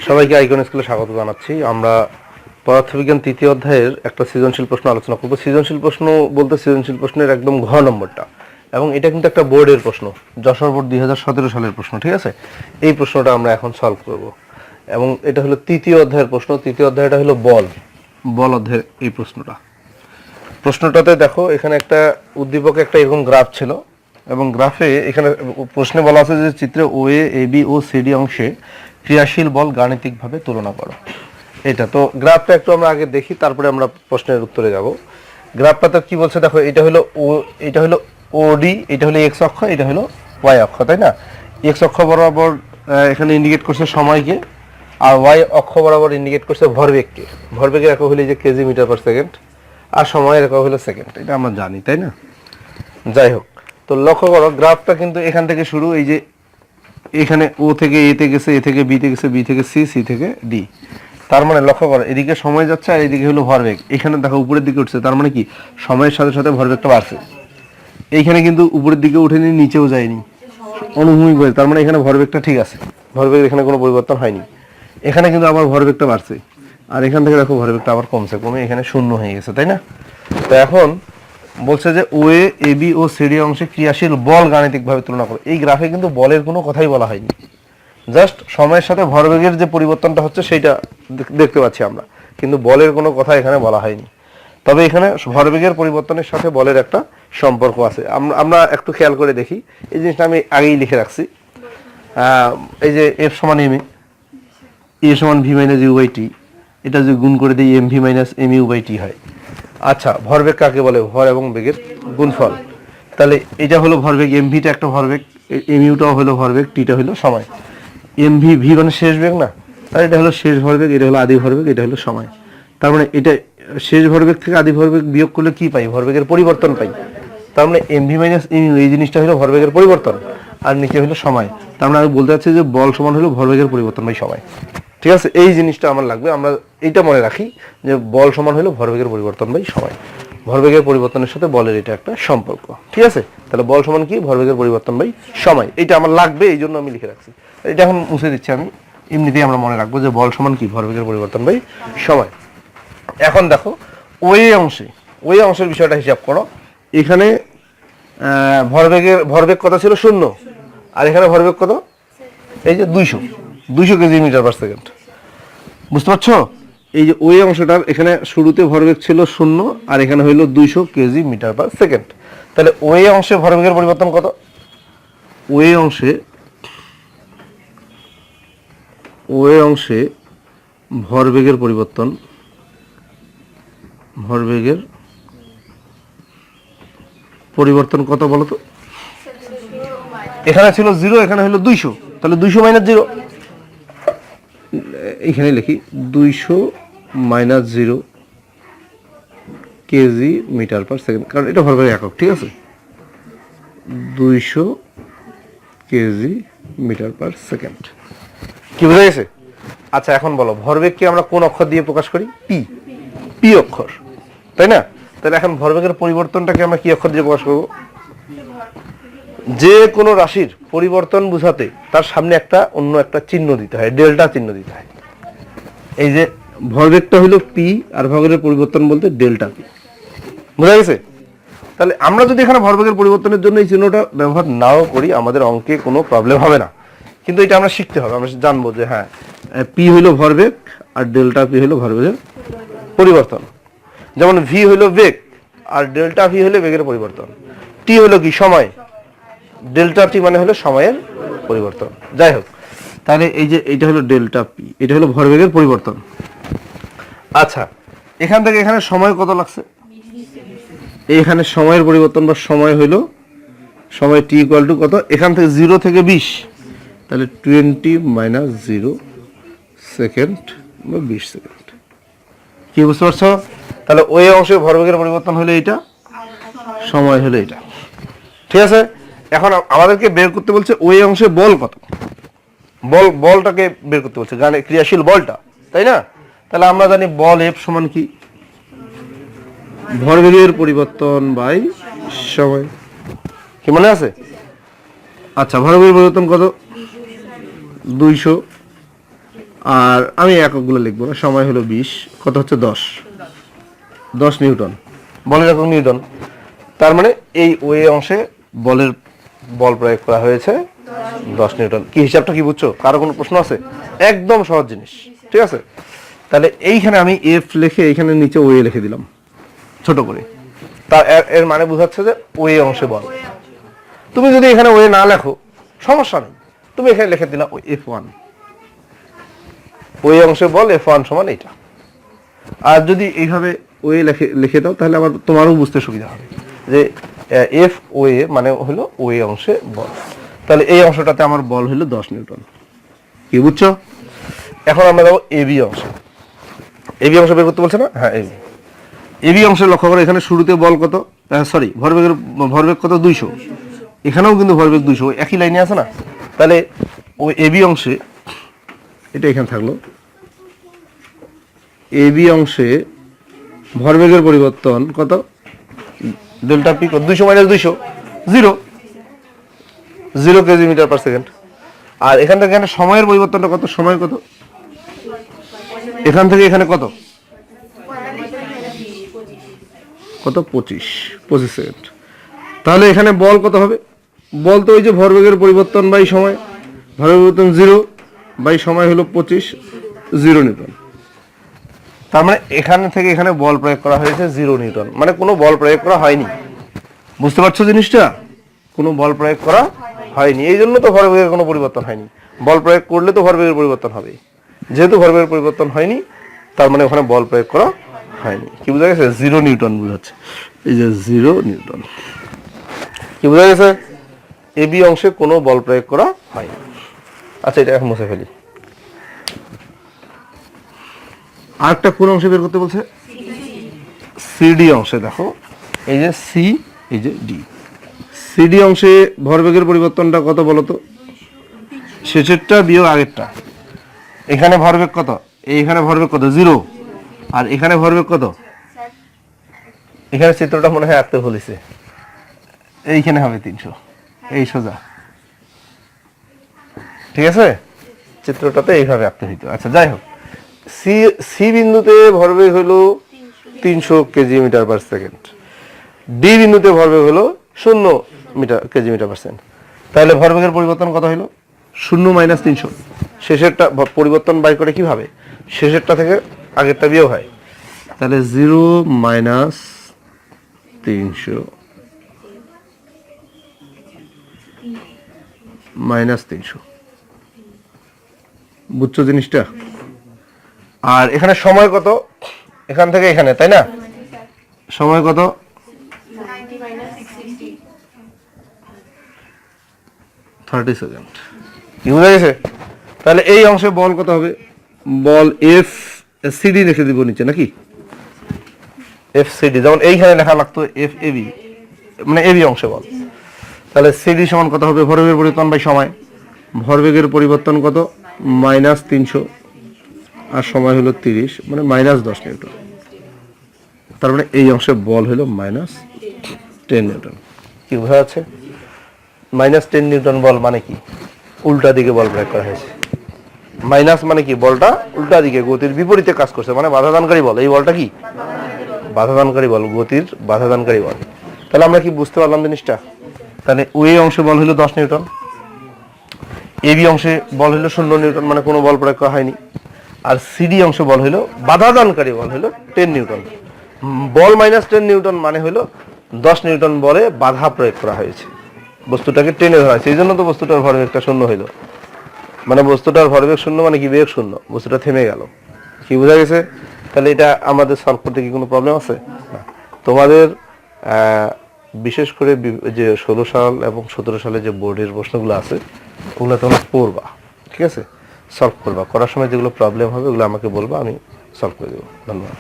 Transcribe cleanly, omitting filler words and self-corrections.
সবাইকে আইকন স্কুলে স্বাগত জানাচ্ছি। আমরা পদার্থবিজ্ঞান তৃতীয় অধ্যায়ের একটা সৃজনশীল প্রশ্ন আলোচনা করব। সৃজনশীল প্রশ্ন বলতে সৃজনশীল প্রশ্নের একদম ঘ নম্বরটা, এবং এটা কিন্তু একটা বোর্ডের প্রশ্ন, যশোর বোর্ড 2017 সালের প্রশ্ন। ঠিক আছে, এই প্রশ্নটা আমরা এখন সলভ করব, এবং এটা হলো তৃতীয় অধ্যায়ের প্রশ্ন। তৃতীয় অধ্যায়টা হলো বল অধ্যায়ের এই প্রশ্নটাতে দেখো, এখানে একটা উদ্দীপকে একটা এরকম গ্রাফ ছিল, এবং গ্রাফে এখানে প্রশ্নে বলা আছে যে চিত্রে ও এ বি ও সিডি অংশে ক্রিয়াশীল বল গাণিতিকভাবে তুলনা করো। এটা তো গ্রাফটা একটু আমরা আগে দেখি, তারপরে আমরা প্রশ্নের উত্তরে যাব। গ্রাফটাতে কি বলছে দেখো, এটা হলো ওডি, এটা হলো এক্স অক্ষ, এটা হলো ওয়াই অক্ষ, তাই না? এক্স অক্ষ বরাবর এখানে ইন্ডিকেট করছে সময়কে, আর ওয়াই অক্ষ বরাবর ইন্ডিকেট করছে ভরবেগকে। ভরবেগের একক হলো যে কেজি মিটার পার সেকেন্ড, আর সময়ের একক হলো সেকেন্ড। এটা আমরা জানি, তাই না? যাই হোক, তো লক্ষ্য করো গ্রাফটা কিন্তু এখান থেকে শুরু, এই যে এখানে ও থেকে এতে গেছে, এ থেকে বিতে গেছে, বি থেকে সি, সি থেকে ডি। তার মানে লক্ষ্য করো, এদিকে সময় যাচ্ছে আর এদিকে হলো ভরবেগ। এখানে দেখো উপরের দিকে উঠছে, তার মানে কি সময়ের সাথে সাথে ভরবেগটা বাড়ছে। এইখানে কিন্তু উপরের দিকে উঠেনি, নিচেও যায়নি, অনুভূমিক ভাবে, তার মানে এখানে ভরবেগটা ঠিক আছে, ভরবেগের এখানে কোনো পরিবর্তন হয়নি। এখানে কিন্তু আবার ভরবেগটা বাড়ছে, আর এখান থেকে দেখো ভরবেগটা আবার কমে এখানে শূন্য হয়ে গেছে, তাই না? তো এখন বলছে যে ও এ বি ও সিডি অংশে ক্রিয়াশীল বল গাণিতিকভাবে তুলনা করো। এই গ্রাফে কিন্তু বলের কোনো কথাই বলা হয়নি, জাস্ট সময়ের সাথে ভরবেগের যে পরিবর্তনটা হচ্ছে সেইটা দেখতে পাচ্ছি আমরা, কিন্তু বলের কোনো কথা এখানে বলা হয়নি। তবে এখানে ভরবেগের পরিবর্তনের সাথে বলের একটা সম্পর্ক আছে। আমরা একটু খেয়াল করে দেখি, এই জিনিসটা আমি আগেই লিখে রাখছি। এই যে এফ সমান এম এ সমান V minus U by T, এটা যদি গুণ করে দিই M V minus M U by T হয়। আচ্ছা, ভরবেগ কাকে বলে? ভর এবং বেগের গুণফল। তাহলে এটা হলো ভরবেগ, এম ভিটা একটা ভরবেগ, এম ইউটাও হলো ভরবেগ, টিটা হলো সময়। এম ভি, ভি মানে শেষ বেগ না, তাহলে এটা হলো শেষ ভরবেগ, এটা হলো আদি ভরবেগ, এটা হলো সময়। তার মানে এটা শেষ ভরবেগ থেকে আদি ভরবেগ বিয়োগ করলে কি পাই? ভরবেগের পরিবর্তন পাই। তার মানে M V minus M U, এই জিনিসটা হলো ভরবেগের পরিবর্তন, আর নিচে হলো সময়। তার মানে আমি বলতে চাচ্ছি যে বল সমান হলো ভরবেগের পরিবর্তন বাই সময়। ঠিক আছে, এই জিনিসটা আমার লাগবে, আমরা এইটা মনে রাখি যে বল সমান হলো ভরবেগের পরিবর্তন বাই সময়। ভরবেগের পরিবর্তনের সাথে বলের এটা একটা সম্পর্ক। ঠিক আছে, তাহলে বল সমান কি? ভরবেগের পরিবর্তন বাই সময়। এটা আমার লাগবে, এই জন্য আমি লিখে রাখছি। এটা এখন মুছে দিচ্ছি আমি, এমনিতেই আমরা মনে রাখবো যে বল সমান কি? ভরবেগের পরিবর্তন বাই সময়। এখন দেখো ওই অংশের বিষয়টা হিসাব করো। এখানে ভরবেগ কত ছিল? 0, আর এখানে ভরবেগ কত? এই যে 200 কেজি মিটার পার সেকেন্ড। বুঝতে পারছো? এই যে ওই অংশটার এখানে শুরুতে ভরবেগ ছিল 0, আর এখানে হইলো 200 কেজি মিটার পার সেকেন্ড। তাহলে ওই অংশে ভরবেগের পরিবর্তন কত? ওই অংশে ভরবেগের পরিবর্তন কত বলো তো? এখানে ছিল 0, এখানে হলো 200, তাহলে 200 মাইনাস 0, এখানে লিখি 200 minus 0 kg metre per second, কারণ এটা ভরবেগের একক। ঠিক আছে, 200 কেজি মিটার পার সেকেন্ড। কি বোঝা গেছে? আচ্ছা, এখন বলো ভরবেগকে আমরা কোন অক্ষর দিয়ে প্রকাশ করি? পি অক্ষর, তাই না? তাহলে এখন ভরবেগের পরিবর্তনটাকে আমরা কি অক্ষর দিয়ে প্রকাশ করব? যে কোনো রাশির পরিবর্তন বোঝাতে তার সামনে অন্য একটা চিহ্ন দিতে হয়, ডেল্টা চিহ্ন দিতে হয়। এই যে ভরবেগটা হলো পি, আর ভরবেগের পরিবর্তন বলতে ডেল্টা পি। বোঝা গেছে? তাহলে আমরা যদি এখানে ভরবেগের পরিবর্তনের জন্য এই চিহ্নটা ব্যবহার নাও করি, আমাদের অঙ্কে কোনো প্রবলেম হবে না, কিন্তু এটা আমরা শিখতে হবে। আমরা জানবো যে হ্যাঁ, পি হইলো ভরবেগ, আর ডেল্টা পি হইলো ভরবেগের পরিবর্তন। যেমন ভি হইলো বেগ, আর ডেল্টা ভি হইলো বেগের পরিবর্তন। টি হলো কি? সময়। ডেল্টা টি মানে হলো সময়ের পরিবর্তন। যাই হোক, তাহলে এই যে এটা হলো ডেল্টা পি, এটা হলো ভরবেগের পরিবর্তন। আচ্ছা, এখান থেকে এখানে সময় কত লাগছে? এখানে সময়ের পরিবর্তন বা সময় হইলো, সময় টি ইকুয়াল টু কত? এখান থেকে 0 থেকে 20, তাহলে 20 মাইনাস 0 সেকেন্ড বা 20 সেকেন্ড। কি বুঝতে পারছো? তাহলে ওই অংশে ভরবেগের পরিবর্তন হলো এইটা, সময় হলো এটা। ঠিক আছে, এখন আমাদেরকে বের করতে বলছে ওই অংশে বল কত। বলটাকে বের করতে বলছে, ক্রিয়াশীল বলটা, তাই না? তাহলে আমরা জানি বল এফ সমান কি? ভরবেগের পরিবর্তন বাই সময়। কি মনে আছে? আচ্ছা, ভরবেগের পরিবর্তন কত? 200, আর আমি এককগুলো লিখবো না, সময় হলো 20, কত হচ্ছে 10 নিউটন, বলের একক নিউটন। তার মানে এই ওয়ে অংশে বল প্রয়োগ করা হয়েছে 10 নিউটন। কি হিসাবটা কি বুঝছো? কারো কোনো প্রশ্ন আছে? একদম সহজ জিনিস, ঠিক আছে। তাহলে এইখানে আমি এফ লিখে এইখানে নিচে ওয়ে লিখে দিলাম ছোট করে। তার এর মানে বোঝাচ্ছে যে ওয়ে অংশে বল। তুমি যদি এখানে ওয়ে না লেখো সমস্যা নেই, তুমি এখানে লিখে দিলা F1, ওয়ে অংশে বল F1 সমান এইটা। আর যদি এইভাবে ওয়ে লিখে দাও তাহলে আবার তোমারও বুঝতে সুবিধা হবে যে এফ ওয়ে মানে হলো ওয়ে অংশে বল। তাহলে এই অংশটাতে আমার বল হলো 10 নিউটন। কি বুঝছো? এখন আমরা যাবো এবি অংশে। এবি অংশ বের করতে বলছে না? হ্যাঁ, এবি অংশে লক্ষ্য করো, এখানে শুরুতে বল কত, সরি ভরবেগ কত, 200। এখানেও কিন্তু ভরবেগ 200, একই লাইনে আছে না? তাহলে ওই এবি অংশে এটা এখানে থাকলো, এবি অংশে ভরবেগের পরিবর্তন কত, ডেল্টা পি কত, 200 - 200, 0 কেজি মিটার পার সেকেন্ড। আর এখান থেকে এখানে সময়ের পরিবর্তনটা কত, সময় কত, এখান থেকে এখানে কত, 25 সেকেন্ড। তাহলে এখানে বল কত হবে? বল তো ওই যে ভরবেগের পরিবর্তন বাই সময়, ভরবেগের পরিবর্তন 0 বাই সময় হলো 25, 0 নিউটন। তার মানে এখান থেকে এখানে বল প্রয়োগ করা হয়েছে 0 নিউটন, মানে কোনো বল প্রয়োগ করা হয়নি। বুঝতে পারছো জিনিসটা? কোনো বল প্রয়োগ করা হয়নি, এই জন্য তো ভরবেগের কোনো পরিবর্তন হয়নি। বল প্রয়োগ করলে তো ভরবেগের পরিবর্তন হবে, যেহেতু ভরবেগের পরিবর্তন হয়নি তার মানে ওখানে বল প্রয়োগ করা হয়নি। কি বোঝা গেছে? 0 নিউটন বোঝাচ্ছে, এই যে 0 নিউটন। কি বোঝা গেছে? এবি অংশে কোনো বল প্রয়োগ করা হয়নি। আচ্ছা, এটা এখন মুছে ফেলি। আরেকটা কোন অংশে বের করতে বলছে? সিডি অংশে। দেখো এই যে সি, এই যে ডি। সিডি অংশে ভরবেগের পরিবর্তনটা কত বলো তো? শেষেরটা বিয়োগ আগেরটা। এখানে ভরবেগ কত, এইখানে ভরবেগ কত, 0। আর এখানে ভরবেগ কত? এখানে চিত্রটা মনে হয় আঁকতে ভুলেছে, এইখানে হবে 300, এই সোজা, ঠিক আছে? চিত্রটাতে এইভাবে আঁকতে হইতো। আচ্ছা, যাই হোক, সি বিন্দুতে ভরবেগ হলো 300 kg metre per second, D বিন্দুতে ভরবেগ হলো 0 কেজি মিটার পার সেকেন্ড। তাহলে ভরবেগের পরিবর্তন কত হলো? 0 - 300। শেষেরটা পরিবর্তন বাই করে কিভাবে? শেষেরটা থেকে আগেরটা বিয়োগ হয়। তাহলে 0 - 300 -300। বুঝছো জিনিসটা? আর এখানে সময় কত, এখান থেকে এখানে, তাই না? সময় কত? 30 সেকেন্ড। কি বোঝা গেছে? তাহলে এই অংশে বল কত হবে? বল এফ সিডি লিখে দিব নিচে, নাকি? এফ সিডি, যেমন এইখানে লেখা লাগতো এফ এবি, মানে এবি অংশে বল। তাহলে সিডি সমান কত হবে? ভরবেগের পরিবর্তন বাই সময়। ভরবেগের পরিবর্তন কত? -300, আর সময় হলো 30, মানে -10 নিউটন। তার মানে এই অংশে বল হলো -10 নিউটন। কি বোঝা যাচ্ছে? -10 নিউটন বল মানে কি? উল্টা দিকে বল প্রয়োগ করা হয়েছে। মাইনাস মানে কি? বলটা উল্টা দিকে, গতির বিপরীতে কাজ করছে, মানে বাধাদানকারী বল। এই বলটা কি? বাধাদানকারী বল, গতির বাধাদানকারী বল। তাহলে আমরা কি বুঝতে পারলাম জিনিসটা? তাহলে ওই অংশে বল হলো 10 নিউটন, এবি অংশে বল হলো 0 নিউটন, মানে কোনো বল প্রয়োগ করা হয়নি। আর সিডি অংশে বল হলো বাধাদানকারী বল হলো 10 নিউটন। বল -10 নিউটন মানে হলো 10 নিউটন বলে বাধা প্রয়োগ করা হয়েছে, বস্তুটাকে টেনে ধরা হয়েছে। এই জন্য তো বস্তুটার ভরবেগটা 0 হইলো, মানে বস্তুটার ভরবেগ 0 মানে কি? বেগ 0, বস্তুটা থেমে গেল। কি বোঝা গেছে? তাহলে এটা আমাদের সলভ করতে কি কোনো প্রবলেম আছে? না। তোমাদের বিশেষ করে যে 16 সাল এবং 17 সালে যে বোর্ডের প্রশ্নগুলো আছে ওগুলো তোমরা পড়বা, ঠিক আছে? সলভ করবা, করার সময় যেগুলো প্রবলেম হবে ওগুলো আমাকে বলবা, আমি সলভ করে দেবো। ধন্যবাদ।